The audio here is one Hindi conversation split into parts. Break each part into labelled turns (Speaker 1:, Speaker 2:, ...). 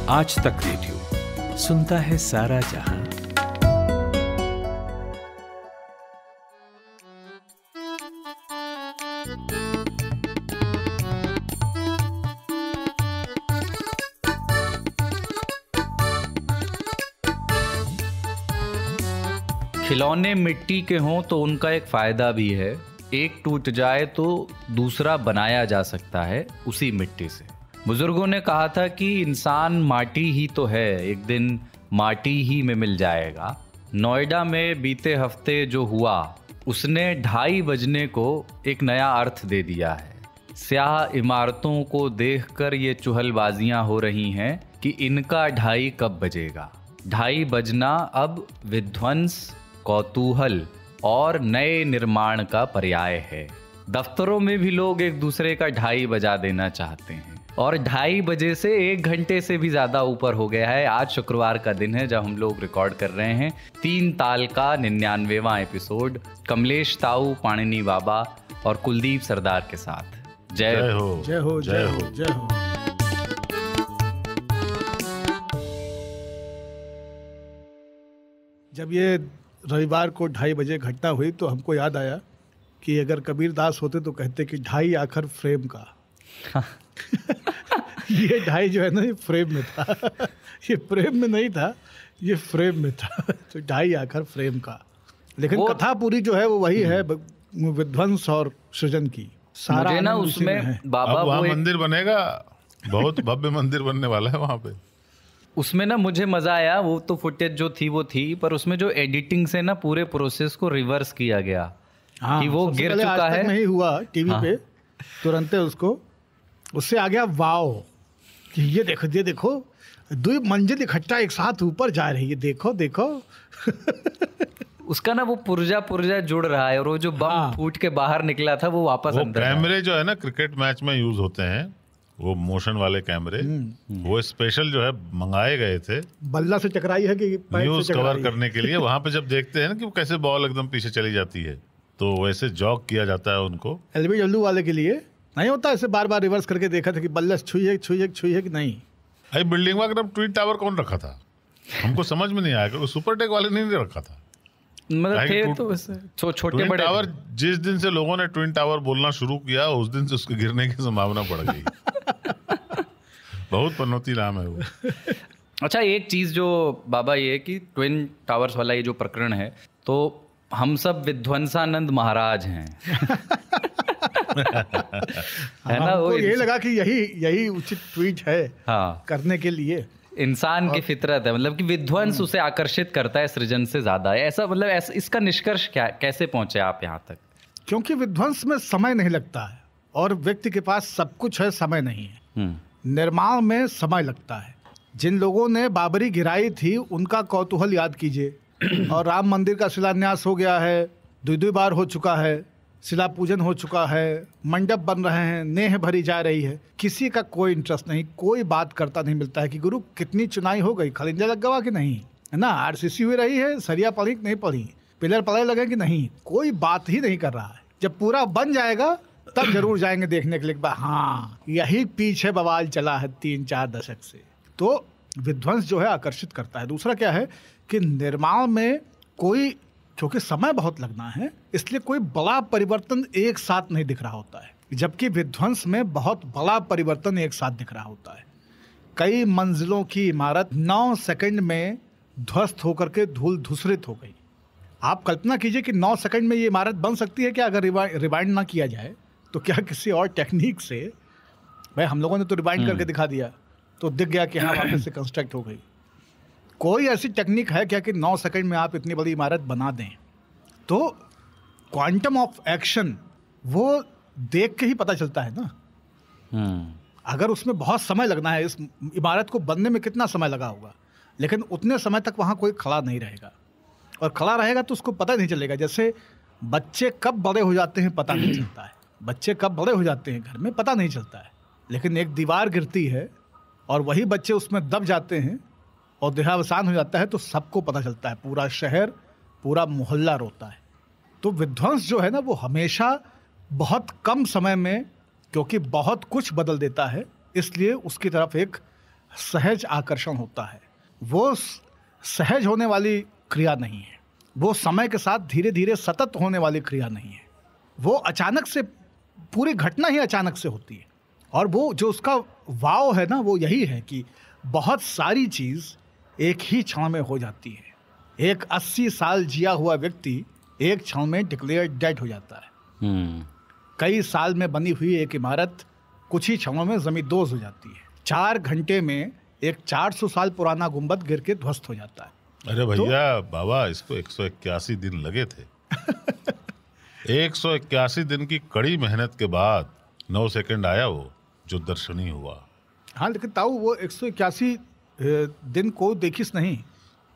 Speaker 1: आज तक रेडियो सुनता है सारा जहां।
Speaker 2: खिलौने मिट्टी के हों तो उनका एक फायदा भी है, एक टूट जाए तो दूसरा बनाया जा सकता है उसी मिट्टी से। बुजुर्गों ने कहा था कि इंसान माटी ही तो है, एक दिन माटी ही में मिल जाएगा। नोएडा में बीते हफ्ते जो हुआ उसने 2:30 बजने को एक नया अर्थ दे दिया है। स्याह इमारतों को देखकर ये चुहलबाजियां हो रही हैं कि इनका 2:30 कब बजेगा। 2:30 बजना अब विध्वंस, कौतूहल और नए निर्माण का पर्याय है। दफ्तरों में भी लोग एक दूसरे का 2:30 बजा देना चाहते हैं और 2:30 बजे से 1 घंटे से भी ज्यादा ऊपर हो गया है। आज शुक्रवार का दिन है जब हम लोग रिकॉर्ड कर रहे हैं 3 ताल का 99वां एपिसोड कमलेश ताऊ, पाणिनी बाबा और कुलदीप सरदार के साथ। जय हो,
Speaker 3: जय हो, जय हो, जय हो। जब ये रविवार को 2:30 बजे घटना हुई तो हमको याद आया कि अगर कबीर दास होते तो कहते कि 2:30 आखिर फ्रेम का। ये 2:30 जो है ना, ये फ्रेम में था। ये फ्रेम में नहीं था, ये फ्रेम में था। तो 2:30 आखिर फ्रेम का। लेकिन कथा पूरी जो है वो वही है, विध्वंस और सृजन की। सारा
Speaker 2: मुझे ना उसमें बाबा
Speaker 4: वहाँ मंदिर बनेगा, बहुत भव्य मंदिर बनने वाला है वहाँ पे।
Speaker 2: उसमें ना मुझे मजा आया। वो तो फुटेज जो थी वो थी, पर उसमें जो एडिटिंग से ना पूरे प्रोसेस को रिवर्स किया गया।
Speaker 3: हाँ,
Speaker 2: कि वो गिर चुका है,
Speaker 3: नहीं हुआ टीवी पे, तुरंत उसको उससे आ गया वाओ कि ये देखो, ये देखो 2 मंजिल इकट्ठा एक साथ ऊपर जा रही है, देखो देखो।
Speaker 2: उसका ना वो पुर्जा जुड़ रहा है और वो जो बम फूट के बाहर निकला था वो वापस अंदर।
Speaker 4: कैमरे जो है ना क्रिकेट मैच में यूज होते हैं, वो मोशन वाले कैमरे, वो स्पेशल जो है मंगाए गए थे,
Speaker 3: बल्ला से टकराई है कि
Speaker 4: न्यूज कवर करने के लिए। वहां पे जब देखते हैं ना कि वो कैसे बॉल एकदम पीछे चली जाती है, तो वैसे जॉक किया जाता है उनको।
Speaker 3: LBW वाले के लिए नहीं होता, ऐसे बार बार रिवर्स करके देखा था कि बल्ला छुई है कि नहीं।
Speaker 4: अरे बिल्डिंग में एकदम ट्विन टावर कौन रखा था, हमको समझ में नहीं आया कि सुपरटेक वाले नहीं रखा था।
Speaker 2: मतलब थे तो छोटे बड़े
Speaker 4: टावर। जिस दिन से लोगों ने ट्विन टावर बोलना शुरू किया उस दिन से उसके गिरने की संभावना बढ़ गई। बहुत पनौती नाम है वो।
Speaker 2: अच्छा, एक चीज जो बाबा ये कि ट्विन टावर्स वाला ये जो प्रकरण है, तो हम सब विध्वंसानंद महाराज हैं। है ना, वो
Speaker 3: ये लगा कि यही उचित ट्वीट है करने के लिए।
Speaker 2: इंसान की फितरत है, मतलब कि विध्वंस उसे आकर्षित करता है सृजन से ज्यादा। ऐसा मतलब इसका निष्कर्ष क्या, कैसे पहुंचे आप यहाँ तक?
Speaker 3: क्योंकि विध्वंस में समय नहीं लगता है और व्यक्ति के पास सब कुछ है, समय नहीं है। निर्माण में समय लगता है। जिन लोगों ने बाबरी गिराई थी उनका कौतूहल याद कीजिए। और राम मंदिर का शिलान्यास हो गया है, 2 बार हो चुका है, शिला पूजन हो चुका है, मंडप बन रहे हैं, नेह भरी जा रही है। किसी का कोई इंटरेस्ट नहीं, कोई बात करता नहीं मिलता है कि गुरु कितनी चुनाई हो गई, खलिंजा लग गवा कि नहीं, है ना, RCC हुई रही है, सरिया पड़ी कि नहीं पड़ी, पिलर पड़े लगे कि नहीं, कोई बात ही नहीं कर रहा है। जब पूरा बन जाएगा तब जरूर जाएंगे देखने के लिए। हाँ, यही पीछे बवाल चला है 3-4 दशक से। तो विध्वंस जो है आकर्षित करता है। दूसरा क्या है कि निर्माण में कोई, क्योंकि समय बहुत लगना है, इसलिए कोई बड़ा परिवर्तन एक साथ नहीं दिख रहा होता है, जबकि विध्वंस में बहुत बड़ा परिवर्तन एक साथ दिख रहा होता है। कई मंजिलों की इमारत 9 सेकंड में ध्वस्त होकर के धूल धूसरित हो गई। आप कल्पना कीजिए कि 9 सेकंड में ये इमारत बन सकती है क्या? अगर रिवाइंड ना किया जाए तो क्या किसी और टेक्निक से, भाई हम लोगों ने तो रिवाइंड करके दिखा दिया तो दिख गया कि हाँ वापस से कंस्ट्रक्ट हो गई। कोई ऐसी टेक्निक है क्या कि 9 सेकंड में आप इतनी बड़ी इमारत बना दें? तो क्वांटम ऑफ एक्शन वो देख के ही पता चलता है ना। अगर उसमें बहुत समय लगना है, इस इमारत को बनने में कितना समय लगा होगा, लेकिन उतने समय तक वहाँ कोई खड़ा नहीं रहेगा, और खड़ा रहेगा तो उसको पता नहीं चलेगा। जैसे बच्चे कब बड़े हो जाते हैं पता नहीं चलता है, बच्चे कब बड़े हो जाते हैं घर में पता नहीं चलता है, लेकिन एक दीवार गिरती है और वही बच्चे उसमें दब जाते हैं और देहावसान हो जाता है तो सबको पता चलता है, पूरा शहर, पूरा मोहल्ला रोता है। तो विध्वंस जो है ना वो हमेशा बहुत कम समय में, क्योंकि बहुत कुछ बदल देता है, इसलिए उसकी तरफ एक सहज आकर्षण होता है, वो सहज होने वाली क्रिया नहीं है, वो समय के साथ धीरे धीरे सतत होने वाली क्रिया नहीं है, वो अचानक से, पूरी घटना ही अचानक से होती है। और वो जो उसका वाव है ना, वो यही है कि बहुत सारी चीज़ एक ही क्षण में हो जाती है। एक 80 साल जिया हुआ व्यक्ति एक क्षण में डिक्लेयर डेड हो जाता है। कई साल में बनी हुई एक इमारत कुछ ही क्षणों में जमींदोज हो जाती है। 4 घंटे में एक 400 साल पुराना गुंबद गिर के ध्वस्त हो जाता है।
Speaker 4: अरे भैया बाबा, इसको 181 दिन लगे थे। 181 दिन की कड़ी मेहनत के बाद 9 सेकंड आया वो जो दर्शनीय हुआ।
Speaker 3: हाँ, लेकिन ताऊ वो 181 दिन को देखिस नहीं।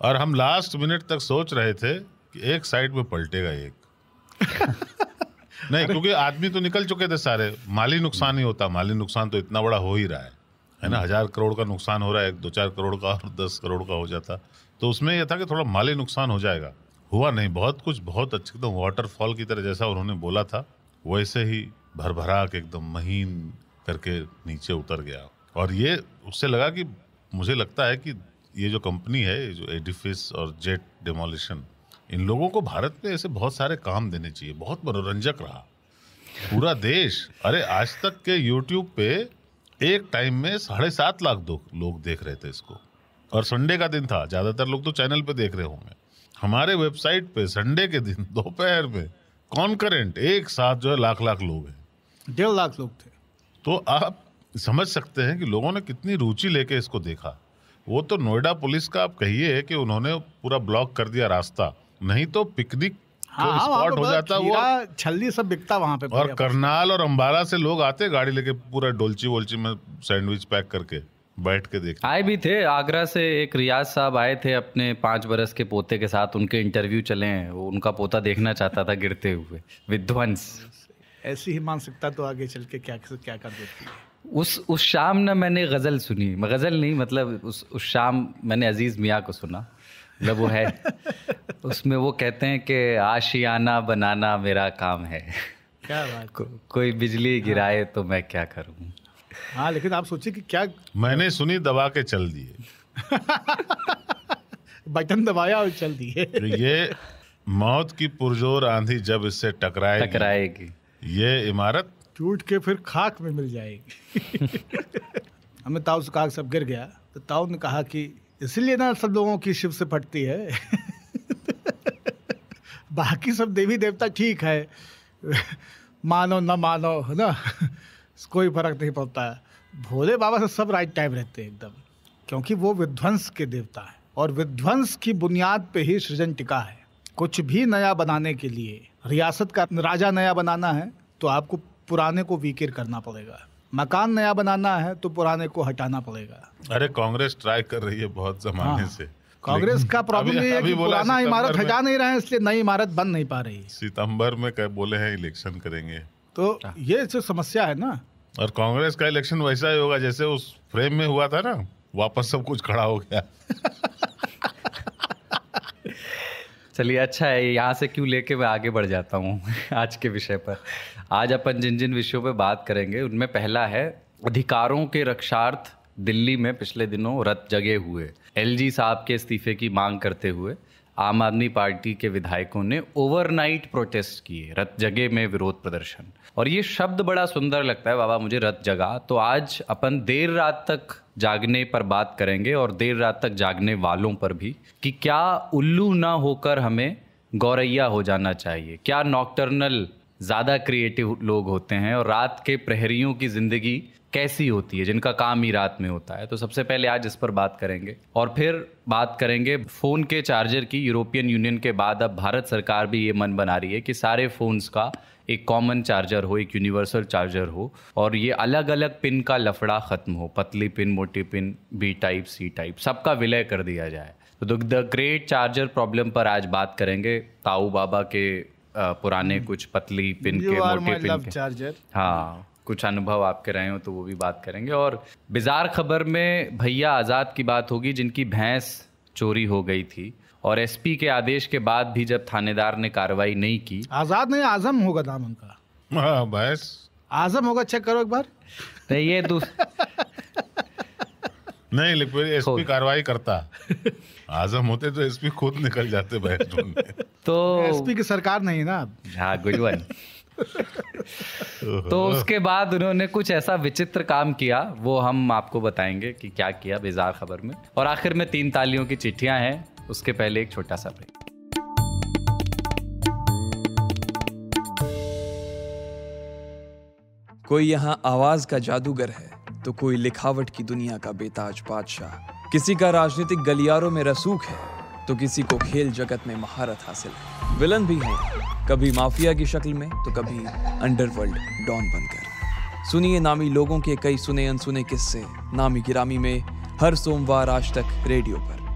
Speaker 4: और हम लास्ट मिनट तक सोच रहे थे कि एक साइड में पलटेगा एक। नहीं, क्योंकि आदमी तो निकल चुके थे सारे, माली नुकसान ही होता। माली नुकसान तो इतना बड़ा हो ही रहा है ना। 1000 करोड़ का नुकसान हो रहा है, 2-4 करोड़ का और 10 करोड़ का हो जाता तो उसमें यह था कि थोड़ा माली नुकसान हो जाएगा। हुआ नहीं, बहुत कुछ बहुत अच्छे, एकदम वाटरफॉल की तरह जैसा उन्होंने बोला था वैसे ही भरभरा के एकदम महीन करके नीचे उतर गया। और ये उससे लगा कि मुझे लगता है कि ये जो कंपनी है, जो एडिफिस और जेट डेमोलिशन, इन लोगों को भारत में ऐसे बहुत सारे काम देने चाहिए। बहुत मनोरंजक रहा पूरा देश। अरे आज तक के यूट्यूब पे एक टाइम में 7.5 लाख लोग देख रहे थे इसको, और संडे का दिन था, ज्यादातर लोग तो चैनल पे देख रहे होंगे। हमारे वेबसाइट पे संडे के दिन दोपहर में कॉन्करेंट एक साथ जो है लाख लोग हैं,
Speaker 3: 1.5 लाख लोग थे।
Speaker 4: तो आप समझ सकते हैं कि लोगों ने कितनी रुचि लेके इसको देखा। वो तो नोएडा पुलिस का आप कहिए कि उन्होंने पूरा ब्लॉक कर दिया रास्ता, नहीं तो पिकनिक स्पॉट हो जाता वो,
Speaker 3: छल्ली सब बिकता वहां पे।
Speaker 4: और करनाल और अंबाला से लोग आते गाड़ी लेके पूरा डोलची वोलची में सैंडविच पैक करके बैठ के देख।
Speaker 2: आए भी थे आगरा से, एक रियाज साहब आए थे अपने 5 बरस के पोते के साथ, उनके इंटरव्यू चले हैं, वो उनका पोता देखना चाहता था गिरते हुए विध्वंस।
Speaker 3: ऐसी ही मानसिकता तो आगे चल के क्या कर देती है।
Speaker 2: उस शाम ना मैंने गज़ल सुनी, गज़ल नहीं मतलब उस शाम मैंने अजीज़ मियाँ को सुना, मतलब वो है उसमें वो कहते हैं कि आशियाना बनाना मेरा काम है।
Speaker 3: क्या बात।
Speaker 2: कोई बिजली गिराए तो मैं क्या करूं।
Speaker 3: हाँ, लेकिन आप सोचिए कि क्या
Speaker 4: मैंने सुनी, दबा के चल दिए।
Speaker 3: बटन दबाया और चल दिए।
Speaker 4: तो ये मौत की पुरजोर आंधी जब इससे टकराएगी, ये इमारत
Speaker 3: टूट के फिर खाक में मिल जाएगी। हमें ताऊ से कहा सब गिर गया, तो ताऊ ने कहा कि इसलिए ना सब लोगों की शिव से फटती है। बाकी सब देवी देवता ठीक है, मानो न मानो, है ना, कोई फर्क नहीं पड़ता है। भोले बाबा से सब राइट टाइम रहते हैं एकदम, क्योंकि वो विध्वंस के देवता है, और विध्वंस की बुनियाद पे ही सृजन टिका है। कुछ भी नया बनाने के लिए, रियासत का राजा नया बनाना है तो आपको पुराने को वीकर करना पड़ेगा, मकान नया बनाना है तो पुराने को हटाना पड़ेगा।
Speaker 4: अरे कांग्रेस ट्राई कर रही है बहुत जमाने से।
Speaker 3: कांग्रेस का प्रॉब्लम ये है कि पुराना इमारत हटा नहीं रहे हैं, इसलिए नई इमारत बन नहीं पा रही।
Speaker 4: सितंबर में क्या बोले हैं इलेक्शन करेंगे,
Speaker 3: तो ये जो समस्या है ना,
Speaker 4: और कांग्रेस का इलेक्शन वैसा ही होगा जैसे उस फ्रेम में हुआ था ना, वापस सब कुछ खड़ा हो गया।
Speaker 2: चलिए अच्छा है, यहाँ से क्यों लेके मैं आगे बढ़ जाता हूँ आज के विषय पर। आज अपन जिन विषयों पे बात करेंगे उनमें पहला है अधिकारों के रक्षार्थ दिल्ली में पिछले दिनों रथ जगे हुए। एलजी साहब के इस्तीफे की मांग करते हुए आम आदमी पार्टी के विधायकों ने ओवरनाइट प्रोटेस्ट किए, रथ जगे में विरोध प्रदर्शन। और ये शब्द बड़ा सुंदर लगता है बाबा मुझे, रथ जगा। तो आज अपन देर रात तक जागने पर बात करेंगे, और देर रात तक जागने वालों पर भी, कि क्या उल्लू ना होकर हमें गौरैया हो जाना चाहिए। क्या नॉकटर्नल ज़्यादा क्रिएटिव लोग होते हैं, और रात के प्रहरियों की ज़िंदगी कैसी होती है जिनका काम ही रात में होता है। तो सबसे पहले आज इस पर बात करेंगे, और फिर बात करेंगे फ़ोन के चार्जर की। यूरोपियन यूनियन के बाद अब भारत सरकार भी ये मन बना रही है कि सारे फ़ोन्स का एक कॉमन चार्जर हो, एक यूनिवर्सल चार्जर हो, और ये अलग अलग पिन का लफड़ा ख़त्म हो। पतली पिन, मोटी pin, B type, C type, सबका विलय कर दिया जाए। तो द ग्रेट चार्जर प्रॉब्लम पर आज बात करेंगे। ताऊ बाबा के पुराने कुछ पतली पिन के, मोटे पिन के चार्जर, हाँ, कुछ अनुभव आपके रहे हो तो वो भी बात करेंगे। और बिजार खबर में भैया आज़ाद की बात होगी जिनकी भैंस चोरी हो गई थी, और एसपी के आदेश के बाद भी जब थानेदार ने कार्रवाई नहीं की।
Speaker 3: आज़ाद नहीं, आजम होगा नाम उनका।
Speaker 4: हाँ भैंस
Speaker 3: आजम होगा, चेक करो एक बार।
Speaker 2: नहीं, ये
Speaker 4: नहीं, लेकिन एसपी कार्रवाई करता। आजम होते तो एसपी खुद निकल जाते बहस ढूंढने।
Speaker 2: तो
Speaker 3: एसपी की सरकार नहीं ना।
Speaker 2: हाँ, गुड वन। तो उसके बाद उन्होंने कुछ ऐसा विचित्र काम किया, वो हम आपको बताएंगे कि क्या किया बेजार खबर में। और आखिर में 3 तालियों की चिट्ठियां हैं, उसके पहले एक छोटा सा ब्रेक।
Speaker 5: कोई यहाँ आवाज का जादूगर है तो कोई लिखावट की दुनिया का बेताज बादशाह। किसी का राजनीतिक गलियारों में रसूख है तो किसी को खेल जगत में महारत हासिल है। विलन भी हैं, कभी माफिया की शक्ल में तो कभी अंडरवर्ल्ड डॉन बनकर। सुनिए नामी लोगों के कई सुने अनसुने किस्से नामी गिरामी में, हर सोमवार आज तक रेडियो पर।